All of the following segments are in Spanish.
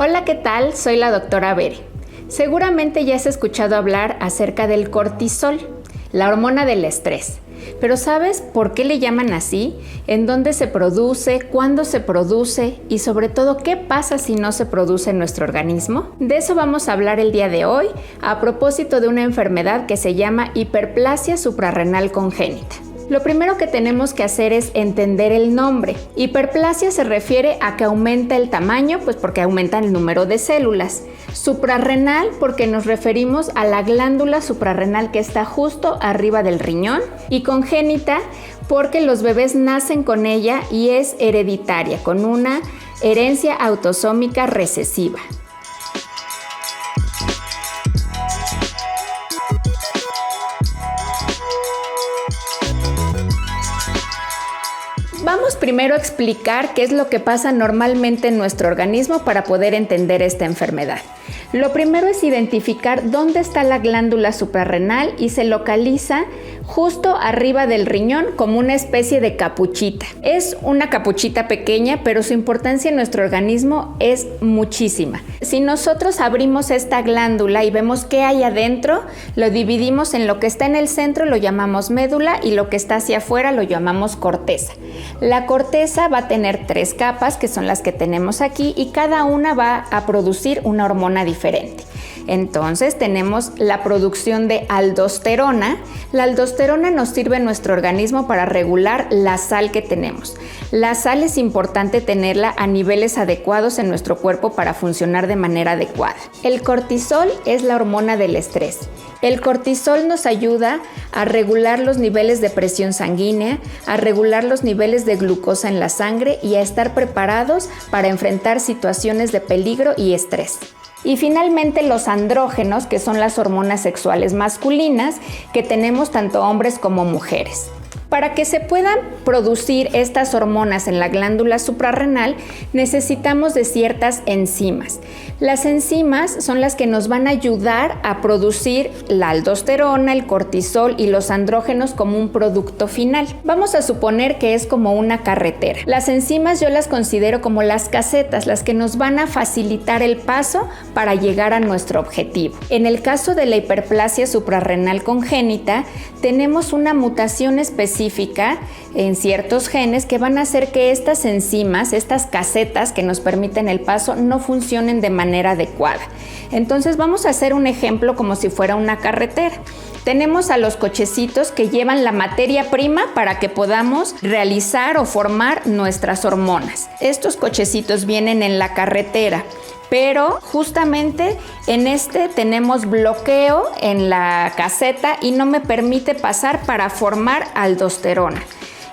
Hola, ¿qué tal? Soy la doctora Bere. Seguramente ya has escuchado hablar acerca del cortisol, la hormona del estrés. Pero ¿sabes por qué le llaman así? ¿En dónde se produce? ¿Cuándo se produce? Y sobre todo, ¿qué pasa si no se produce en nuestro organismo? De eso vamos a hablar el día de hoy, a propósito de una enfermedad que se llama hiperplasia suprarrenal congénita. Lo primero que tenemos que hacer es entender el nombre. Hiperplasia se refiere a que aumenta el tamaño, pues porque aumenta el número de células. Suprarrenal porque nos referimos a la glándula suprarrenal que está justo arriba del riñón. Y congénita porque los bebés nacen con ella y es hereditaria, con una herencia autosómica recesiva. Vamos primero a explicar qué es lo que pasa normalmente en nuestro organismo para poder entender esta enfermedad. Lo primero es identificar dónde está la glándula suprarrenal y se localiza justo arriba del riñón como una especie de capuchita. Es una capuchita pequeña, pero su importancia en nuestro organismo es muchísima. Si nosotros abrimos esta glándula y vemos qué hay adentro, lo dividimos en lo que está en el centro, lo llamamos médula, y lo que está hacia afuera lo llamamos corteza. La corteza va a tener 3 capas, que son las que tenemos aquí, y cada una va a producir una hormona diferente. Entonces tenemos la producción de aldosterona. La aldosterona nos sirve en nuestro organismo para regular la sal que tenemos. La sal es importante tenerla a niveles adecuados en nuestro cuerpo para funcionar de manera adecuada. El cortisol es la hormona del estrés. El cortisol nos ayuda a regular los niveles de presión sanguínea, a regular los niveles de glucosa en la sangre y a estar preparados para enfrentar situaciones de peligro y estrés. Y finalmente los andrógenos, que son las hormonas sexuales masculinas que tenemos tanto hombres como mujeres. Para que se puedan producir estas hormonas en la glándula suprarrenal, necesitamos de ciertas enzimas. Las enzimas son las que nos van a ayudar a producir la aldosterona, el cortisol y los andrógenos como un producto final. Vamos a suponer que es como una carretera. Las enzimas yo las considero como las casetas, las que nos van a facilitar el paso para llegar a nuestro objetivo. En el caso de la hiperplasia suprarrenal congénita, tenemos una mutación específica en ciertos genes que van a hacer que estas enzimas, estas casetas que nos permiten el paso, no funcionen de manera adecuada. Entonces vamos a hacer un ejemplo como si fuera una carretera. Tenemos a los cochecitos que llevan la materia prima para que podamos realizar o formar nuestras hormonas. Estos cochecitos vienen en la carretera, pero justamente en este tenemos bloqueo en la caseta y no me permite pasar para formar aldosterona.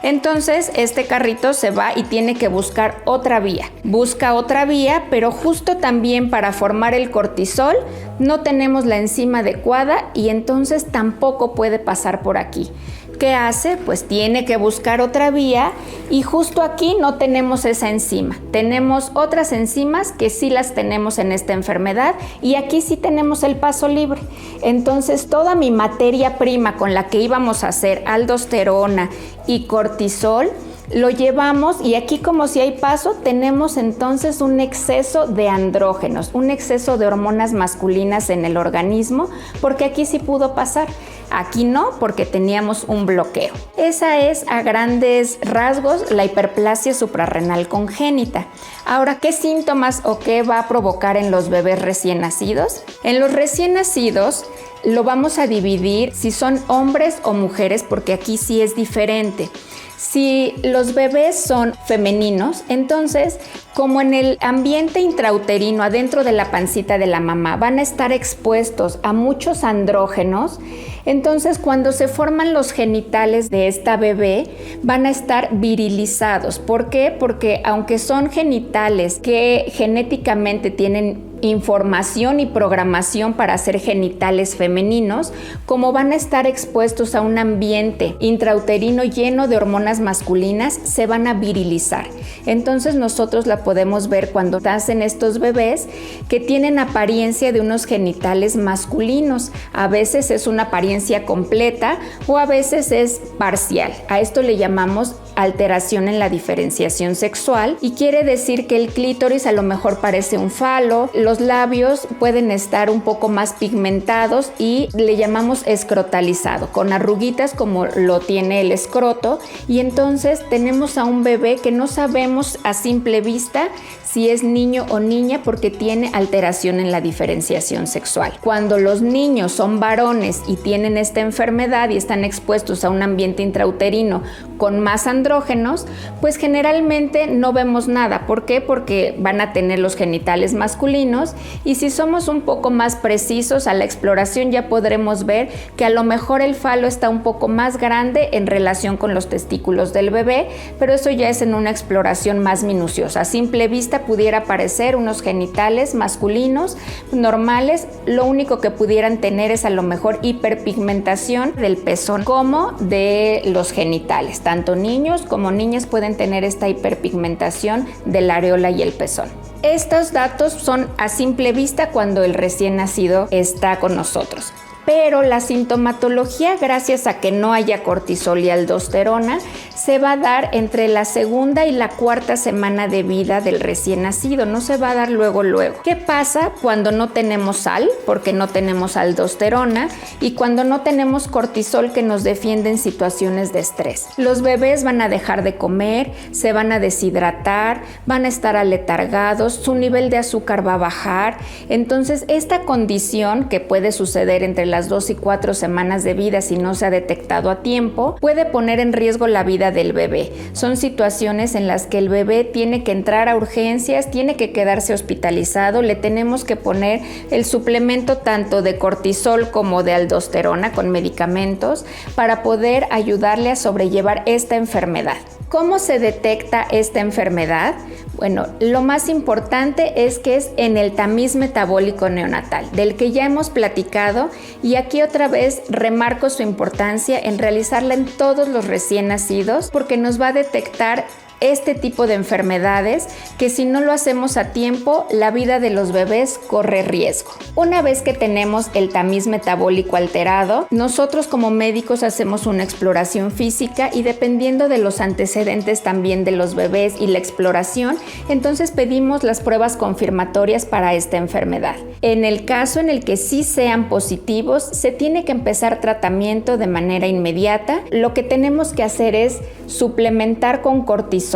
Entonces este carrito se va y tiene que buscar otra vía. Busca otra vía, pero justo también para formar el cortisol no tenemos la enzima adecuada y entonces tampoco puede pasar por aquí. ¿Qué hace? Pues tiene que buscar otra vía y justo aquí no tenemos esa enzima. Tenemos otras enzimas que sí las tenemos en esta enfermedad y aquí sí tenemos el paso libre. Entonces toda mi materia prima con la que íbamos a hacer aldosterona y cortisol lo llevamos y aquí como si hay paso tenemos entonces un exceso de andrógenos, un exceso de hormonas masculinas en el organismo porque aquí sí pudo pasar. Aquí no, porque teníamos un bloqueo. Esa es a grandes rasgos la hiperplasia suprarrenal congénita. Ahora, ¿qué síntomas o qué va a provocar en los bebés recién nacidos? En los recién nacidos lo vamos a dividir si son hombres o mujeres, porque aquí sí es diferente. Si los bebés son femeninos, entonces, como en el ambiente intrauterino, adentro de la pancita de la mamá, van a estar expuestos a muchos andrógenos, entonces cuando se forman los genitales de esta bebé, van a estar virilizados. ¿Por qué? Porque aunque son genitales que genéticamente tienen información y programación para ser genitales femeninos, como van a estar expuestos a un ambiente intrauterino lleno de hormonas masculinas, se van a virilizar. Entonces nosotros la podemos ver cuando nacen estos bebés que tienen apariencia de unos genitales masculinos. A veces es una apariencia completa o a veces es parcial. A esto le llamamos alteración en la diferenciación sexual y quiere decir que el clítoris a lo mejor parece un falo, los labios pueden estar un poco más pigmentados y le llamamos escrotalizado, con arruguitas como lo tiene el escroto, y entonces tenemos a un bebé que no sabemos a simple vista si es niño o niña porque tiene alteración en la diferenciación sexual. Cuando los niños son varones y tienen esta enfermedad y están expuestos a un ambiente intrauterino con más andrógenos, pues generalmente no vemos nada. ¿Por qué? Porque van a tener los genitales masculinos, y si somos un poco más precisos a la exploración ya podremos ver que a lo mejor el falo está un poco más grande en relación con los testículos del bebé, pero eso ya es en una exploración más minuciosa. A simple vista pudiera parecer unos genitales masculinos normales, lo único que pudieran tener es a lo mejor hiperpigmentación del pezón como de los genitales. Tanto niños como niñas pueden tener esta hiperpigmentación de la areola y el pezón. Estos datos son a simple vista cuando el recién nacido está con nosotros. Pero la sintomatología, gracias a que no haya cortisol y aldosterona, se va a dar entre la segunda y la cuarta semana de vida del recién nacido, no se va a dar luego. ¿Qué pasa cuando no tenemos sal? Porque no tenemos aldosterona, y cuando no tenemos cortisol que nos defiende en situaciones de estrés. Los bebés van a dejar de comer, se van a deshidratar, van a estar aletargados, su nivel de azúcar va a bajar. Entonces, esta condición que puede suceder entre las 2 y 4 semanas de vida si no se ha detectado a tiempo, puede poner en riesgo la vida del bebé. Son situaciones en las que el bebé tiene que entrar a urgencias, tiene que quedarse hospitalizado, le tenemos que poner el suplemento tanto de cortisol como de aldosterona con medicamentos para poder ayudarle a sobrellevar esta enfermedad. ¿Cómo se detecta esta enfermedad? Bueno, lo más importante es que es en el tamiz metabólico neonatal, del que ya hemos platicado, y aquí otra vez remarco su importancia en realizarla en todos los recién nacidos, porque nos va a detectar este tipo de enfermedades que si no lo hacemos a tiempo, la vida de los bebés corre riesgo. Una vez que tenemos el tamiz metabólico alterado, nosotros como médicos hacemos una exploración física y dependiendo de los antecedentes también de los bebés y la exploración, entonces pedimos las pruebas confirmatorias para esta enfermedad. En el caso en el que sí sean positivos, se tiene que empezar tratamiento de manera inmediata. Lo que tenemos que hacer es suplementar con cortisol.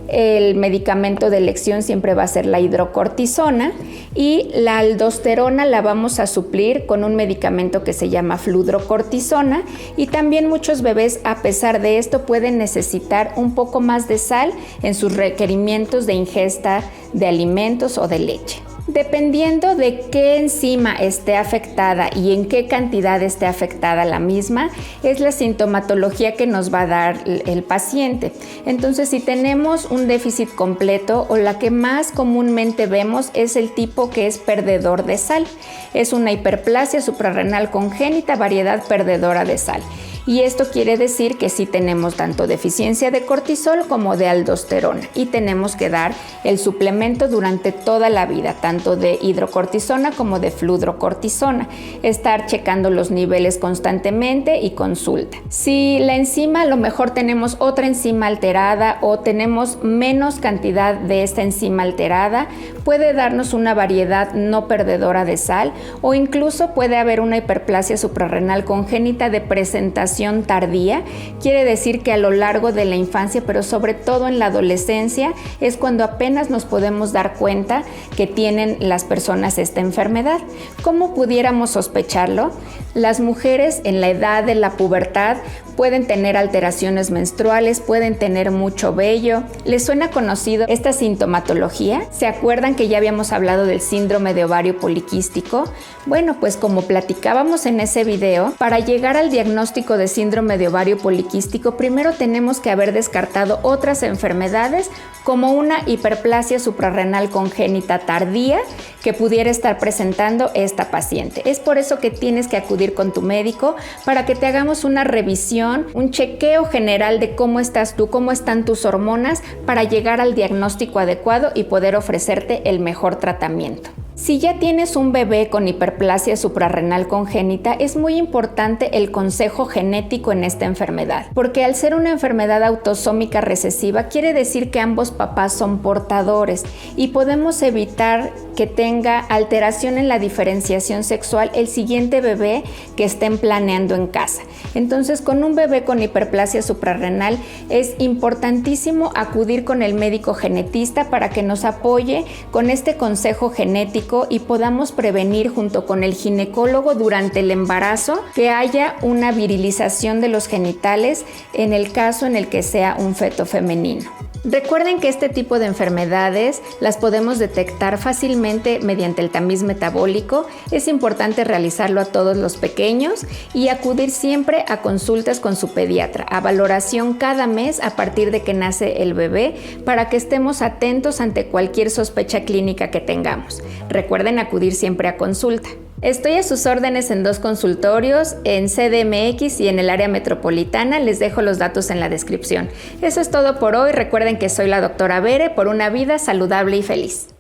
El medicamento de elección siempre va a ser la hidrocortisona, y la aldosterona la vamos a suplir con un medicamento que se llama fludrocortisona, y también muchos bebés a pesar de esto pueden necesitar un poco más de sal en sus requerimientos de ingesta de alimentos o de leche. Dependiendo de qué enzima esté afectada y en qué cantidad esté afectada la misma, es la sintomatología que nos va a dar el paciente. Entonces, si tenemos un déficit completo, o la que más comúnmente vemos es el tipo que es perdedor de sal. Es una hiperplasia suprarrenal congénita, variedad perdedora de sal. Y esto quiere decir que sí tenemos tanto deficiencia de cortisol como de aldosterona, y tenemos que dar el suplemento durante toda la vida, tanto de hidrocortisona como de fludrocortisona. Estar checando los niveles constantemente y consulta. Si la enzima, a lo mejor tenemos otra enzima alterada o tenemos menos cantidad de esta enzima alterada, puede darnos una variedad no perdedora de sal, o incluso puede haber una hiperplasia suprarrenal congénita de presentación tardía. Quiere decir que a lo largo de la infancia, pero sobre todo en la adolescencia, es cuando apenas nos podemos dar cuenta que tienen las personas esta enfermedad. ¿Cómo pudiéramos sospecharlo? Las mujeres en la edad de la pubertad pueden tener alteraciones menstruales, pueden tener mucho vello. ¿Les suena conocido esta sintomatología? ¿Se acuerdan que ya habíamos hablado del síndrome de ovario poliquístico? Bueno, pues como platicábamos en ese video, para llegar al diagnóstico de síndrome de ovario poliquístico, primero tenemos que haber descartado otras enfermedades como una hiperplasia suprarrenal congénita tardía que pudiera estar presentando esta paciente. Es por eso que tienes que acudir con tu médico para que te hagamos una revisión, un chequeo general de cómo estás tú, cómo están tus hormonas, para llegar al diagnóstico adecuado y poder ofrecerte el mejor tratamiento. Si ya tienes un bebé con hiperplasia suprarrenal congénita, es muy importante el consejo genético en esta enfermedad, porque al ser una enfermedad autosómica recesiva quiere decir que ambos papás son portadores y podemos evitar que tenga alteración en la diferenciación sexual el siguiente bebé que estén planeando en casa. Entonces, con un bebé con hiperplasia suprarrenal es importantísimo acudir con el médico genetista para que nos apoye con este consejo genético y podamos prevenir junto con el ginecólogo durante el embarazo que haya una virilización de los genitales en el caso en el que sea un feto femenino. Recuerden que este tipo de enfermedades las podemos detectar fácilmente mediante el tamiz metabólico. Es importante realizarlo a todos los pequeños y acudir siempre a consultas con su pediatra, a valoración cada mes a partir de que nace el bebé para que estemos atentos ante cualquier sospecha clínica que tengamos. Recuerden acudir siempre a consulta. Estoy a sus órdenes en 2 consultorios, en CDMX y en el área metropolitana. Les dejo los datos en la descripción. Eso es todo por hoy. Recuerden que soy la doctora Bere por una vida saludable y feliz.